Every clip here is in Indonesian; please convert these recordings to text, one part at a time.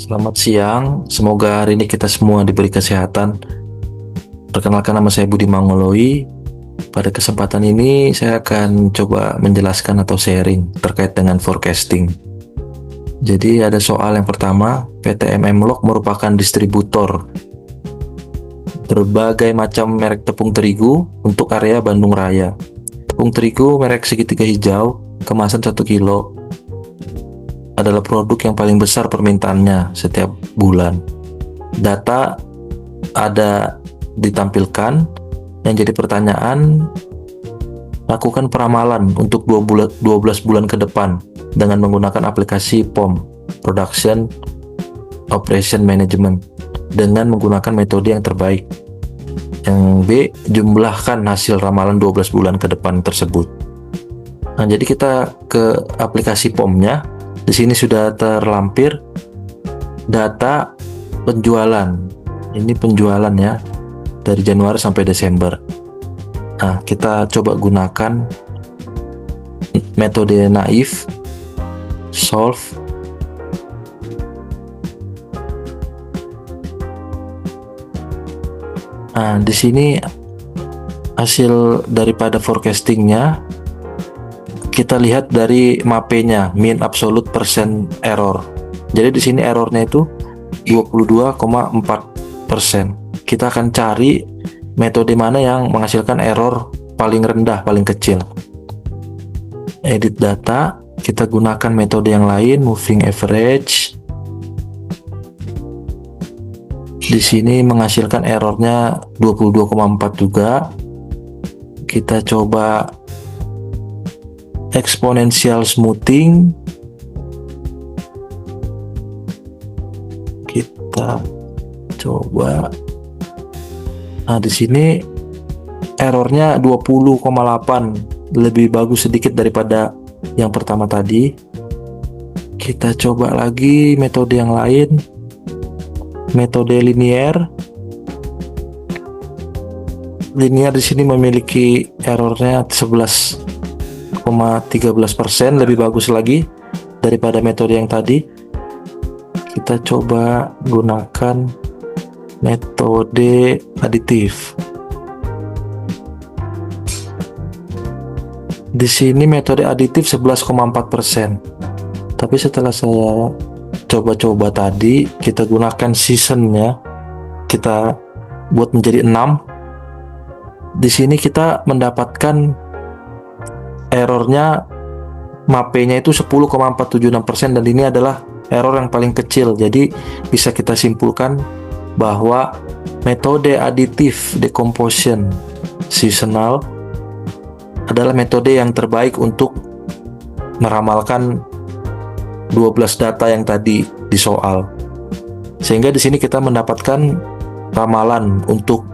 Selamat siang, semoga hari ini kita semua diberi kesehatan. Perkenalkan, nama saya Budi Mangoloi. Pada kesempatan ini saya akan coba menjelaskan atau sharing terkait dengan forecasting. Jadi ada soal yang pertama, PT Emlog merupakan distributor berbagai macam merek tepung terigu untuk area Bandung Raya. Tepung terigu merek segitiga hijau, kemasan 1 kilo, adalah produk yang paling besar permintaannya setiap bulan. Data ada ditampilkan. Yang jadi pertanyaan, lakukan peramalan untuk 12 bulan ke depan dengan menggunakan aplikasi POM, Production Operation Management, dengan menggunakan metode yang terbaik. Yang B, jumlahkan hasil ramalan 12 bulan ke depan tersebut. Nah, jadi kita ke aplikasi POM-nya. Di sini sudah terlampir data penjualan. Ini penjualan ya, dari Januari sampai Desember. Nah, kita coba gunakan metode naif, solve. Nah, di sini hasil daripada forecastingnya, kita lihat dari MAPE-nya, mean absolute percent error. Jadi di sini errornya itu 22,4%. Kita akan cari metode mana yang menghasilkan error paling rendah, paling kecil. Edit data, kita gunakan metode yang lain, moving average. Di sini menghasilkan errornya 22,4 juga. Kita coba exponential smoothing. Kita coba. Nah, di sini errornya 20,8, lebih bagus sedikit daripada yang pertama tadi. Kita coba lagi metode yang lain, metode linear. Linear di sini memiliki errornya 11,13%, lebih bagus lagi daripada metode yang tadi. Kita coba gunakan metode aditif. Di sini metode aditif 11,4%. Tapi setelah saya coba-coba tadi, kita gunakan seasonnya, kita buat menjadi 6. Di sini kita mendapatkan errornya, MAPE-nya itu 10,476%, dan ini adalah error yang paling kecil. Jadi bisa kita simpulkan bahwa metode additive decomposition seasonal adalah metode yang terbaik untuk meramalkan 12 data yang tadi di soal. Sehingga di sini kita mendapatkan ramalan untuk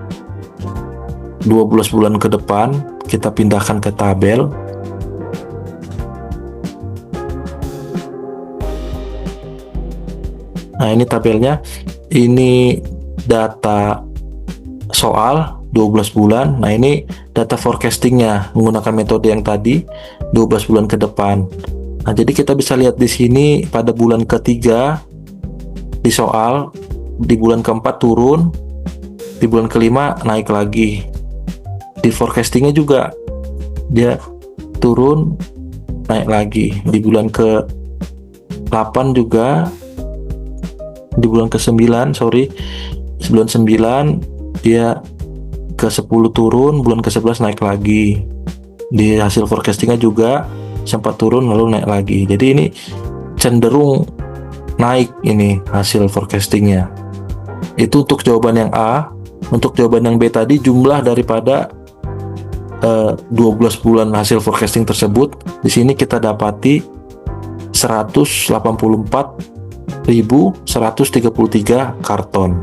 12 bulan ke depan. Kita pindahkan ke tabel. Nah, ini tabelnya. Ini data soal 12 bulan. Nah, ini data forecastingnya menggunakan metode yang tadi 12 bulan ke depan. Nah, jadi kita bisa lihat di sini pada bulan ketiga di soal, di bulan keempat turun, di bulan kelima naik lagi. Di forecastingnya juga dia turun, naik lagi. Di bulan ke-8 juga, di bulan ke-9, bulan 9 dia ke-10 turun, bulan ke-11 naik lagi. Di hasil forecastingnya juga sempat turun lalu naik lagi. Jadi ini cenderung naik ini hasil forecastingnya. Itu untuk jawaban yang A. Untuk jawaban yang B tadi, jumlah daripada 12 bulan hasil forecasting tersebut, di sini kita dapati 184.133 karton.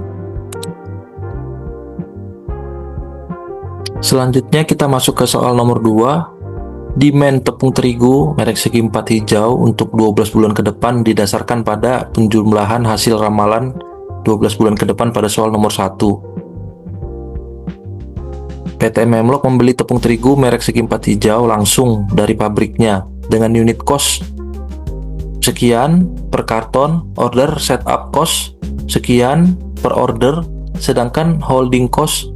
Selanjutnya kita masuk ke soal nomor 2. Demand tepung terigu merek segi 4 hijau untuk 12 bulan ke depan didasarkan pada penjumlahan hasil ramalan 12 bulan ke depan pada soal nomor 1. PT Emlog membeli tepung terigu merek segi 4 hijau langsung dari pabriknya dengan unit cost sekian per karton, order setup cost sekian per order, sedangkan holding cost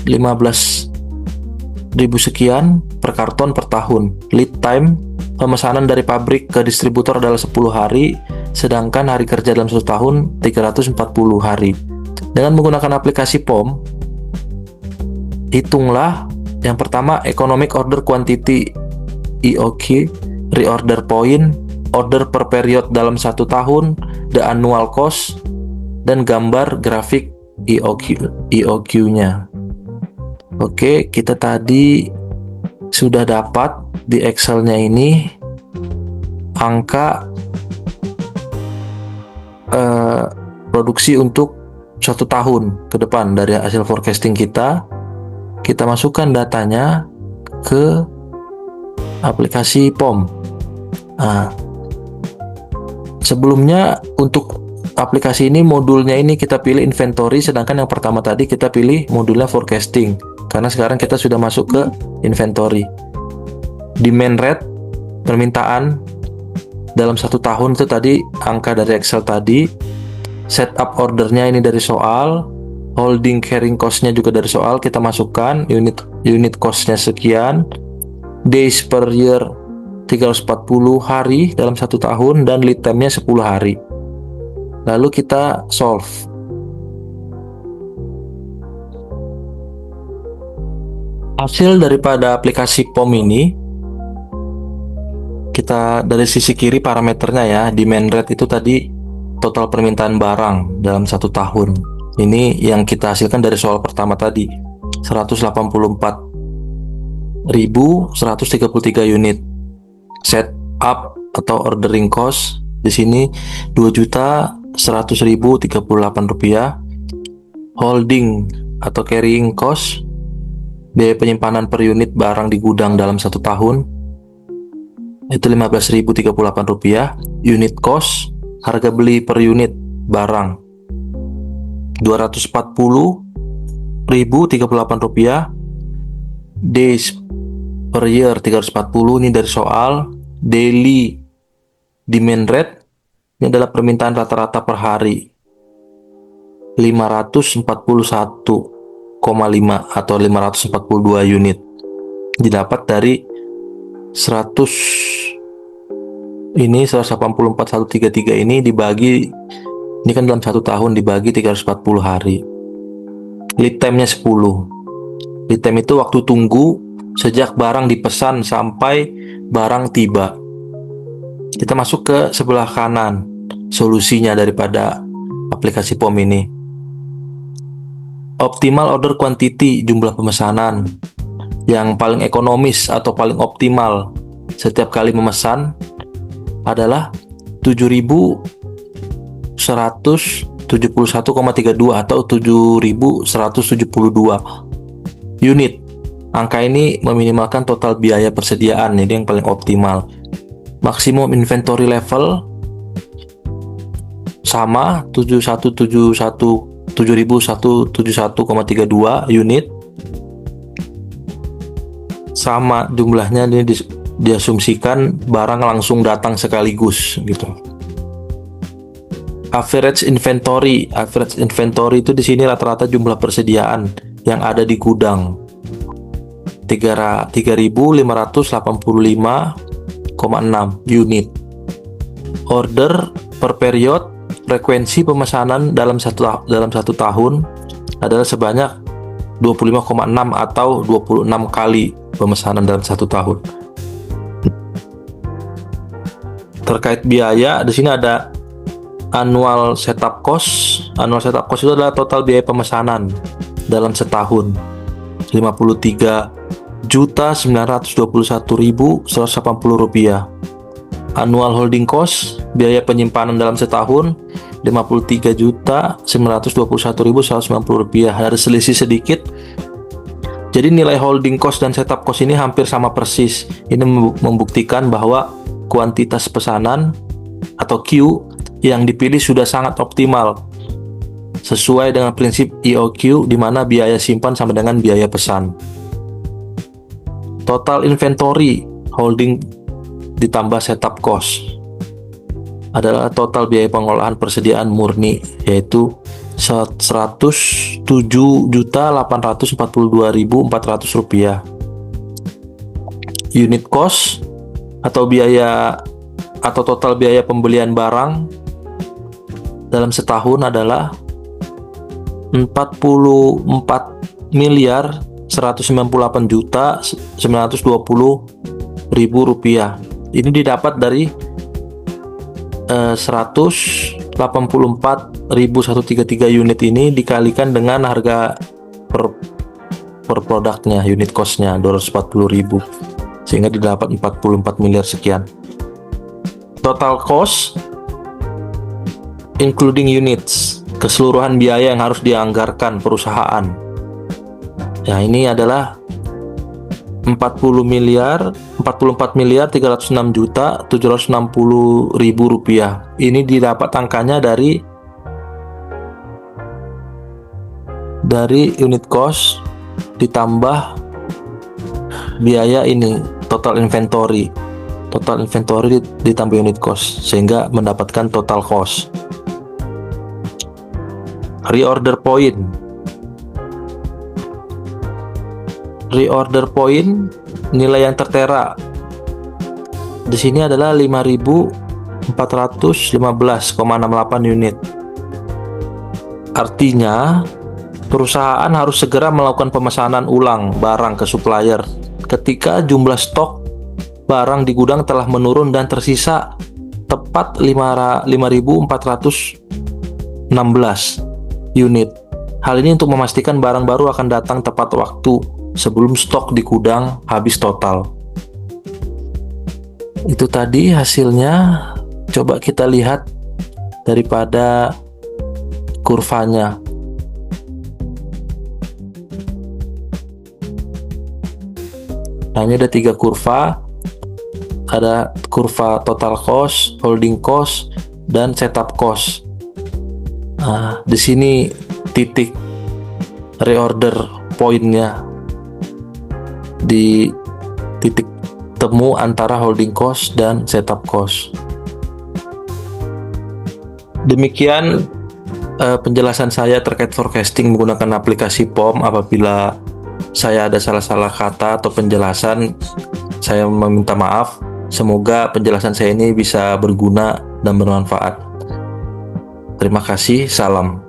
15.000 sekian per karton per tahun. Lead time pemesanan dari pabrik ke distributor adalah 10 hari, sedangkan hari kerja dalam 1 tahun 340 hari. Dengan menggunakan aplikasi POM, hitunglah yang pertama economic order quantity EOQ, reorder point, order per period dalam 1 tahun, the annual cost, dan gambar grafik EOQ-nya. Oke, kita tadi sudah dapat di Excel-nya ini angka produksi untuk 1 tahun ke depan dari hasil forecasting kita. Kita masukkan datanya ke aplikasi POM. Nah, sebelumnya untuk aplikasi ini modulnya ini kita pilih inventory, sedangkan yang pertama tadi kita pilih modulnya forecasting. Karena sekarang kita sudah masuk ke inventory. Demand rate, permintaan dalam 1 tahun itu tadi angka dari Excel tadi. Setup ordernya ini dari soal. Holding carrying cost-nya juga dari soal. Kita masukkan unit cost-nya sekian. Days per year 340 hari dalam 1 tahun, dan lead time-nya 10 hari. Lalu kita solve. Hasil daripada aplikasi POM ini, kita dari sisi kiri parameternya ya, demand rate itu tadi total permintaan barang dalam 1 tahun. Ini yang kita hasilkan dari soal pertama tadi, 184.133 unit. Setup atau ordering cost di sini 2.100.038 rupiah. Holding atau carrying cost, biaya penyimpanan per unit barang di gudang dalam 1 tahun itu 15.038 rupiah. Unit cost, harga beli per unit barang 240.038 rupiah. Days per year 340, ini dari soal. Daily demand rate, ini adalah permintaan rata-rata per hari 541,5 atau 542 unit, didapat dari 184.133 ini dibagi, ini kan dalam 1 tahun dibagi 340 hari. Lead time-nya 10. Lead time itu waktu tunggu sejak barang dipesan sampai barang tiba. Kita masuk ke sebelah kanan solusinya daripada aplikasi POM ini. Optimal order quantity, jumlah pemesanan yang paling ekonomis atau paling optimal setiap kali memesan adalah 7.171,32 atau 7.172 unit. Angka ini meminimalkan total biaya persediaan, jadi yang paling optimal. Maksimum inventory level sama 7.171,32 unit, sama jumlahnya. Ini diasumsikan barang langsung datang sekaligus gitu. Average inventory itu di sini rata-rata jumlah persediaan yang ada di gudang 3.585,6 unit. Order per period, frekuensi pemesanan dalam satu tahun adalah sebanyak 25,6 atau 26 kali pemesanan dalam 1 tahun. Terkait biaya, di sini ada annual setup cost. Annual setup cost itu adalah total biaya pemesanan dalam setahun, 53.921.180 rupiah. Annual holding cost, biaya penyimpanan dalam setahun, 53.921.190 rupiah. Ada selisih sedikit. Jadi nilai holding cost dan setup cost ini hampir sama persis. Ini membuktikan bahwa kuantitas pesanan atau Q yang dipilih sudah sangat optimal, sesuai dengan prinsip EOQ, di mana biaya simpan sama dengan biaya pesan. Total inventory, holding ditambah setup cost. adalah total biaya pengolahan persediaan murni, yaitu 107.842.400 rupiah. Unit cost atau biaya atau total biaya pembelian barang dalam setahun adalah 44.198.920.000 rupiah. Ini didapat dari 184.133 unit ini dikalikan dengan harga per produknya, unit costnya 240.000, sehingga didapat 44 miliar sekian. Total cost including units, keseluruhan biaya yang harus dianggarkan perusahaan. Ya, ini adalah 44.306.760.000 rupiah. Ini didapat angkanya dari unit cost ditambah biaya ini, total inventory ditambah unit cost, sehingga mendapatkan total cost. Reorder point nilai yang tertera di sini adalah 5.415,68 unit. Artinya perusahaan harus segera melakukan pemesanan ulang barang ke supplier ketika jumlah stok barang di gudang telah menurun dan tersisa tepat 5.416 unit. Hal ini untuk memastikan barang baru akan datang tepat waktu sebelum stok di gudang habis total. Itu tadi hasilnya. Coba kita lihat daripada kurvanya. Nah, ini ada 3 kurva. Ada kurva total cost, holding cost, dan setup cost. Nah, di sini titik reorder pointnya di titik temu antara holding cost dan setup cost. Demikian penjelasan saya terkait forecasting menggunakan aplikasi POM. Apabila saya ada salah-salah kata atau penjelasan, saya meminta maaf. Semoga penjelasan saya ini bisa berguna dan bermanfaat. Terima kasih, salam.